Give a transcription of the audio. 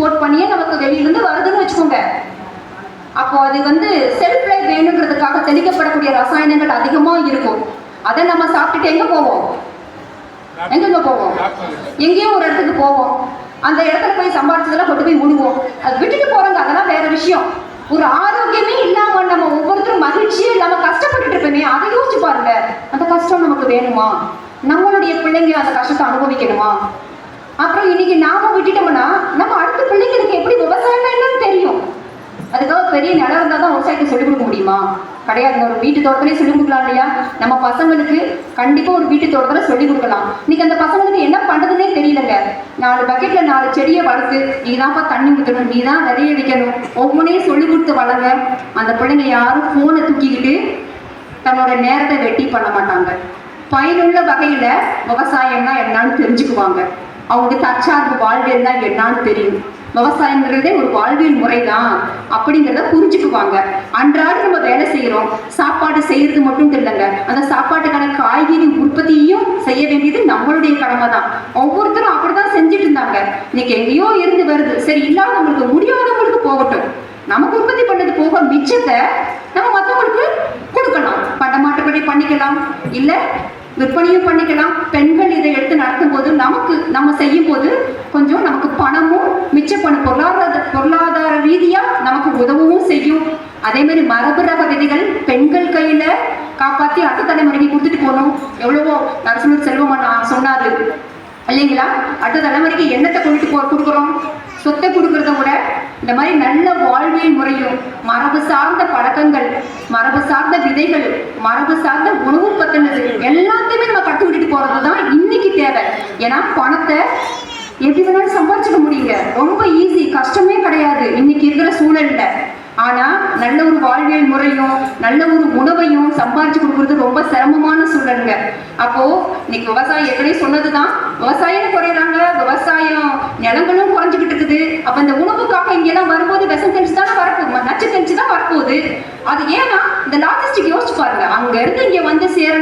Import பண்ணியே நமக்கு வெளியிலிருந்து வருதுன்னு வச்சுக்கோங்க. அப்போ அது செல்ஃப் லைஃப் வேணுங்கிறதுக்காக தெளிக்கப்படக்கூடிய ரசாயனங்கள் அதிகமா இருக்கும். அதை நம்ம சாப்பிட்டுட்டு எங்க போவோம்? எங்கேயோ ஒரு இடத்துக்கு போவோம். அந்த இடத்துல போய் சம்பாதிச்சதெல்லாம் கொண்டு போய் விடுவோம். அது விட்டுட்டு போறோங்க, அதெல்லாம் வேற விஷயம். ஒரு ஆரோக்கியமே இல்லாம நம்ம ஒவ்வொருத்தரும் மகிழ்ச்சியே இல்லாம கஷ்டப்பட்டுட்டு இருப்போமே, அதை யோசிச்சு பாருங்க. அந்த கஷ்டம் நமக்கு வேணுமா? நம்மளுடைய பிள்ளைங்க அந்த கஷ்டத்தை அனுபவிக்கணுமா? அப்புறம் இன்னைக்கு நாம விட்டுட்டோம்னா நம்ம அடுத்த பிள்ளைங்களுக்கு எப்படி விவசாயம் என்னன்னு தெரியும்? அதுக்காக பெரிய நிலம் இருந்தால் தான் விவசாயத்தை சொல்லிக் கொடுக்க முடியுமா? கிடையாது. ஒரு வீட்டு தோட்டத்திலே சொல்லிக் கொடுக்கலாம் இல்லையா? நம்ம பசங்களுக்கு கண்டிப்பாக ஒரு வீட்டு தோட்டத்தில் சொல்லிக் கொடுக்கலாம். இன்னைக்கு அந்த பசங்களுக்கு என்ன பண்ணுறதுன்னே தெரியலங்க. 4 பக்கெட்டில் 4 செடியை வளர்த்து, நீ தான்ப்பா தண்ணி ஊற்றணும், நீ தான் நிறைய வைக்கணும், ஒவ்வொன்றையும் சொல்லிக் கொடுத்து வளங்க. அந்த பிள்ளைங்க யாரும் ஃபோனை தூக்கிக்கிட்டு தன்னோட நேரத்தை வெட்டி பண்ண மாட்டாங்க. பயனுள்ள வகையில் விவசாயம்னா என்னன்னு தெரிஞ்சுக்குவாங்க. அவங்களுக்கு தற்சார்பு வாழ்வியல் தான் என்னன்னு தெரியும். விவசாயங்கிறதே ஒரு வாழ்வியல் முறை தான் அப்படிங்கிறத புரிஞ்சுக்குவாங்க. அன்றாடம் நம்ம வேலை செய்கிறோம், சாப்பாடு செய்யறது மட்டும் இல்லைங்க, அந்த சாப்பாட்டுக்கான காய்கறி உற்பத்தியும் செய்ய வேண்டியது நம்மளுடைய கடமை தான். ஒவ்வொருத்தரும் அப்படிதான் செஞ்சுட்டு இருந்தாங்க. இன்னைக்கு எங்கேயோ இருந்து வருது. சரி, இல்லாதவங்களுக்கு முடியாதவங்களுக்கு போகட்டும். நமக்கு உற்பத்தி பண்ணது போக மிச்சத்தை நம்ம மற்றவங்களுக்கு கொடுக்கலாம். பண்டமாட்டுப்படி பண்ணிக்கலாம், இல்லை விற்பனையும் பண்ணிக்கலாம். பெண்கள் இதை எடுத்து நடத்தும் போது நம்ம செய்யும் போது கொஞ்சம் நமக்கு பணமும் மிச்சப்பணம் பொருளாதார ரீதியா நமக்கு உதவவும் செய்யும். அதே மாதிரி மரபு ரக விதைகள் பெண்கள் கையில காப்பாத்தி அடுத்த தலைமுறைக்கு கொடுத்துட்டு போகணும். எவ்வளவோ நரசிம்மர் செல்வம் சொன்னாரு இல்லைங்களா? அடுத்த தலைமுறைக்கு என்னத்தை கொடுக்குறோம்? சொத்தை கொடுக்கறத விட இந்த மாதிரி நல்ல வாழ்வியல் முறையும், மரபு சார்ந்த பழக்கங்கள், மரபு சார்ந்த விதைகள், மரபு சார்ந்த உணவு பத்தினது எல்லாத்தையுமே நம்ம கட்டு விட்டுட்டு போறதுதான் இன்னைக்கு தேவை. ஏன்னா பணத்தை எப்படி வேணாலும் சம்பாதிச்சுக்க முடியுங்க, ரொம்ப ஈஸி, கஷ்டமே கிடையாது இன்னைக்கு இருக்கிற சூழல்ல. ஆனா நல்ல ஒரு வாழ்வியல் முறையும் நல்ல ஒரு உணவையும் சம்பாதிச்சு கொடுக்கறது ரொம்ப சிரமமான சூழலுங்க. அப்போ இன்னைக்கு விவசாயம் ஏற்கனவே சொன்னதுதான், விவசாயம் குறையிறாங்க, விவசாயம் நிலங்களும் குறைஞ்சிக்கிட்டு இருக்குது. அப்ப இந்த உணவுக்காக இங்கெல்லாம் வரும்போது விஷம் தெளிச்சு தானே வரப்போகுது, நச்சு தெளிச்சு தான் வரப்போகுது. அது ஏன்னா இந்த லாஜிஸ்டிக் யோசிச்சு பாருங்க. அங்க இருந்து இங்க வந்து சேரணும்